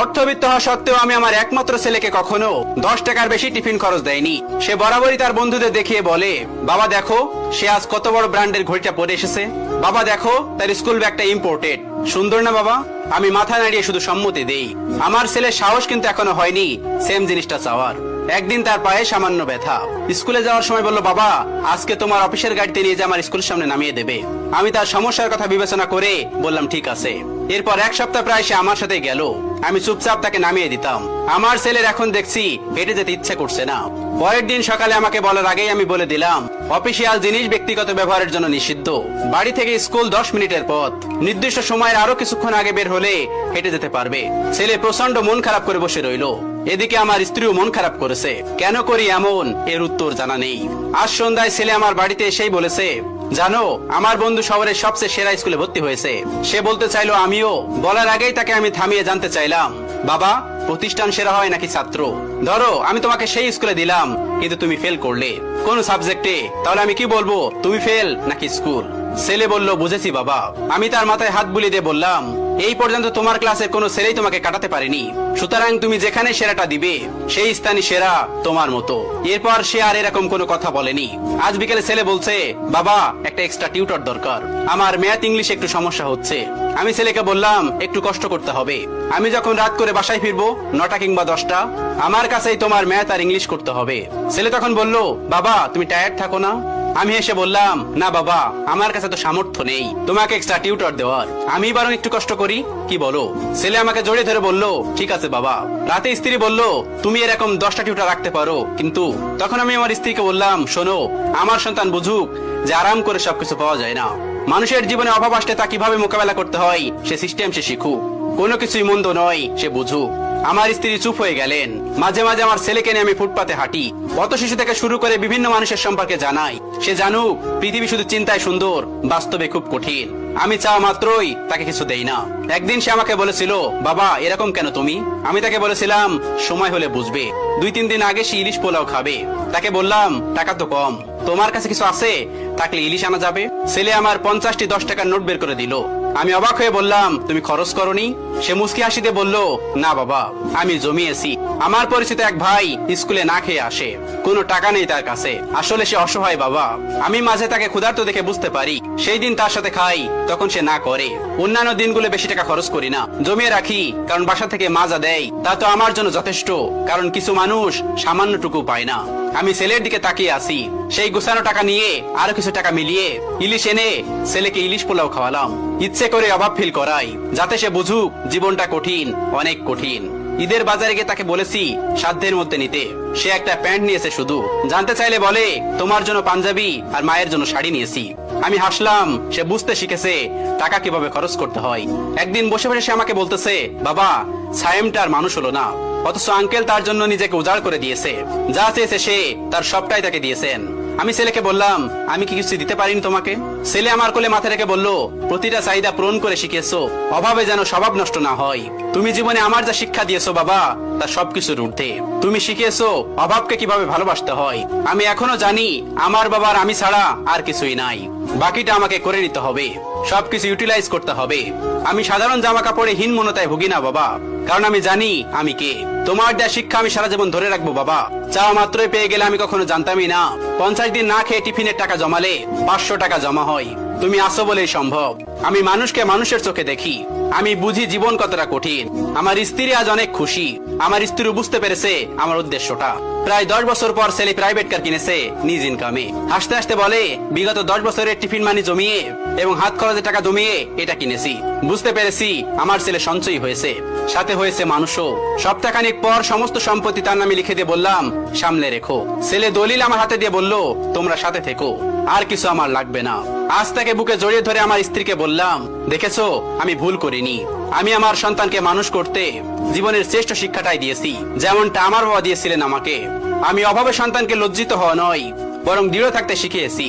অর্থবিত্ত হওয়া সত্ত্বেও আমি আমার একমাত্র ছেলেকে কখনো 10 টাকার বেশি টিফিন খরচ দেয়নি। সে বরাবরই তার বন্ধুদের দেখিয়ে বলে, বাবা দেখো সে আজ কত বড় ব্র্যান্ডের ঘড়িটা পরে এসেছে, বাবা দেখো তার স্কুল ব্যাগটা ইম্পোর্টেড, সুন্দর না বাবা? আমি মাথা নাড়িয়ে শুধু সম্মতি দেই। আমার ছেলের সাহস কিন্তু এখনো হয়নি সেম জিনিসটা চাওয়ার। একদিন তার পায়ে সামান্য ব্যথা, স্কুলে যাওয়ার সময় বলল, বাবা আজকে তোমার অফিসের গাড়িতে নিয়ে যে আমার স্কুলের সামনে নামিয়ে দেবে। আমি তার সমস্যার কথা বিবেচনা করে বললাম ঠিক আছে। এরপর এক সপ্তাহ প্রায় সে আমার সাথে গেল। আমি চুপচাপ তাকে নামিয়ে দিতাম। আমার ছেলের এখন দেখছি হেঁটে যেতে ইচ্ছে করছে না। পরের দিন সকালে আমাকে বলার আগেই আমি বলে দিলাম, অফিসিয়াল জিনিস ব্যক্তিগত ব্যবহারের জন্য নিষিদ্ধ। বাড়ি থেকে স্কুল 10 মিনিটের পথ, নির্দিষ্ট সময়ের আরো কিছুক্ষণ আগে বের হলে হেঁটে যেতে পারবে। ছেলে প্রচন্ড মন খারাপ করে বসে রইল। এদিকে আমার স্ত্রীও মন খারাপ করেছে। কেন করি এমন, এর উত্তর জানা নেই। আজ সন্ধ্যায় ছেলে আমার বাড়িতে এসেই বলেছে, জানো আমার বন্ধু শহরের সবচেয়ে সেরা স্কুলে ভর্তি হয়েছে। সে বলতে চাইলো আমিও। বলার আগেই তাকে আমি থামিয়ে জানতে চাইলাম, বাবা প্রতিষ্ঠান সেরা হয় নাকি ছাত্র? ধরো আমি তোমাকে সেই স্কুলে দিলাম, কিন্তু তুমি ফেল করলে কোন সাবজেক্টে, তাহলে আমি কি বলবো, তুমি ফেল নাকি স্কুল? ছেলে বলল, বুঝেছি বাবা। আমি তার মাথায় হাত বুলিয়ে দিয়ে বললাম, এই পর্যন্ত তোমার ক্লাসের কোনো ছেলেই তোমাকে কাটাতে পারেনি, সুতরাং তুমি যেখানে সেরাটা দিবে সেই স্থানই সেরা তোমার মতো। এরপর সে আর এরকম কোনো কথা বলেনি। আজ বিকেলে ছেলে বলছে, বাবা একটা এক্সট্রা টিউটর দরকার, আমার ম্যাথ ইংলিশে একটু সমস্যা হচ্ছে। আমি ছেলেকে বললাম, একটু কষ্ট করতে হবে। আমি যখন রাত করে বাসায় ফিরবো 9টা কিংবা 10টা, আমার কাছেই তোমার ম্যাথ আর ইংলিশ করতে হবে। ছেলে তখন বলল, বাবা তুমি টায়ার্ড থাকো না? আমি হেসে বললাম, না বাবা আমার কাছে তো সামর্থ্য নেই তোমাকে এক্সট্রা টিউটর দেওয়ার, আমি বরং একটু কষ্ট করি, কি বলো? ছেলে আমাকে জড়িয়ে ধরে বলল, ঠিক আছে বাবা। রাতে স্ত্রী বলল, তুমি এরকম 10টা টিউটর রাখতে পারো, কিন্তু তখন আমি আমার স্ত্রীকে বললাম, শোনো আমার সন্তান বুঝুক যে আরাম করে সবকিছু পাওয়া যায় না। মানুষের জীবনে অভাব আসলে তা কিভাবে মোকাবেলা করতে হয় সে সিস্টেম সে শিখুক, কোনো কিছুই মন্দ নয় সে বুঝুক। আমার স্ত্রী চুপ হয়ে গেলেন। মাঝে মাঝে আমার ছেলেকে নিয়ে আমি ফুটপাতে হাঁটি, পথ শিশু থেকে শুরু করে বিভিন্ন মানুষের সম্পর্কে জানাই। সে জানুক পৃথিবী শুধু চিন্তায় সুন্দর, বাস্তবে খুব কঠিন। আমি চাওয়া মাত্রই তাকে কিছু দেই না। একদিন সে আমাকে বলেছিল, বাবা এরকম কেন তুমি? আমি তাকে বলেছিলাম, সময় হলে বুঝবে। 2-3 দিন আগে সে ইলিশ পোলাও খাবে। তাকে বললাম, টাকা তো কম, তোমার কাছে কিছু আছে? থাকলে ইলিশ আনা যাবে। ছেলে আমার 50টি 10 টাকার নোট বের করে দিল। আমি অবাক হয়ে বললাম, তুমি খরচ করনি? সে মুস্কি হাসি দিয়ে বলল, না বাবা আমি জমিয়েছি। আমার পরিচিত এক ভাই স্কুলে না খেয়ে আসে, কোনো টাকা নেই তার কাছে, আসলে সে অসহায় বাবা। আমি মাঝে তাকে ক্ষুধার্ত দেখে বুঝতে পারি, সেই দিন তার সাথে খাই, তখন সে না করে। অন্যান্য দিনগুলো বেশি টাকা খরচ করি না, জমিয়ে রাখি, কারণ বাসা থেকে মা যা দেয় তা তো আমার জন্য যথেষ্ট, কারণ কিছু মানুষ সামান্যটুকু পায় না। আমি ছেলের দিকে তাকিয়ে আসি, সেই গুছানো টাকা নিয়ে আরো কিছু টাকা মিলিয়ে ইলিশ এনে ছেলেকে ইলিশ পোলাও খাওয়ালাম। ইচ্ছে করে অভাব ফিল করাই, যাতে সে বুঝুক জীবনটা কঠিন, অনেক কঠিন। ঈদের বাজারে গিয়ে তাকে বলেছি সাধ্যের মধ্যে নিতে। সে একটা প্যান্ট নিয়েছে শুধু, জানতে চাইলে বলে তোমার জন্য পাঞ্জাবি আর মায়ের জন্য শাড়ি নিয়েছি। আমি হাসলাম, সে বুঝতে শিখেছে টাকা কিভাবে খরচ করতে হয়। একদিন বসে বসে সে আমাকে বলতেছে, বাবা সায়েমটার মানুষ হলো না, অথচ আঙ্কেল তার জন্য নিজেকে উজাড় করে দিয়েছে, যা চেয়েছে সে তার সবটাই তাকে দিয়েছেন। আমি ছেলেকে বললাম, আমি কি কিছু দিতে পারিনি তোমাকে? ছেলে আমার কোলে মাথা রেখে বলল, প্রতিটা চাহিদা পূরণ করে শিখিয়েছো, অভাবে যেন স্বভাব নষ্ট না হয়। তুমি জীবনে আমার যা শিক্ষা দিয়েছো বাবা, তা সবকিছুর ঊর্ধ্বে। তুমি শিখিয়েছো অভাবকে কিভাবে ভালোবাসতে হয়। আমি এখনো জানি আমার বাবার আমি ছাড়া আর কিছুই নাই, বাকিটা আমাকে করে নিতে হবে, সবকিছু ইউটিলাইজ করতে হবে। আমি সাধারণ জামা কাপড়ে হীনমন্যতায় ভুগি না বাবা, কারণ আমি জানি আমি কে। তোমার দেয়া শিক্ষা আমি সারা জীবন ধরে রাখবো বাবা। চাওয়া মাত্রই পেয়ে গেলে আমি কখনো জানতামই না 50 দিন না খেয়ে টিফিনের টাকা জমালে 500 টাকা জমা হয়। তুমি আসো বলেই সম্ভব। আমি মানুষকে মানুষের চোখে দেখি, আমি বুঝি জীবন কতটা কঠিন। আমার স্ত্রী আজ অনেক খুশি, আমার স্ত্রী বুঝতে পেরেছে আমার উদ্দেশ্যটা। প্রায় 10 বছর পর ছেলে প্রাইভেট কার কিনেছে নিজ ইনকামে। হাসতে হাসতে বলে, বিগত 10 বছরের টিফিন মানি জমিয়ে এবং হাত খরচের টাকা জমিয়ে এটা কিনেছি। বুঝতে পেরেছি আমার ছেলে সঞ্চয়ী হয়েছে, সাথে হয়েছে মানুষও। সপ্তাহখানিক পর সমস্ত সম্পত্তি তার নামে লিখে দিয়ে বললাম, সামলে রেখো। ছেলে দলিল আমার হাতে দিয়ে বলল, তোমরা সাথে থেকো, আর কিছু আমার লাগবে না। আজ তাকে বুকে জড়িয়ে ধরে আমার স্ত্রীকে বললাম, দেখেছো আমি ভুল করিনি। আমি আমার সন্তানকে মানুষ করতে জীবনের শ্রেষ্ঠ শিক্ষাটাই দিয়েছি, যেমনটা আমার বাবা দিয়েছিলেন আমাকে। আমি অভাবে সন্তানকে লজ্জিত হওয়া নয়, বরং দৃঢ় থাকতে শিখিয়েছি।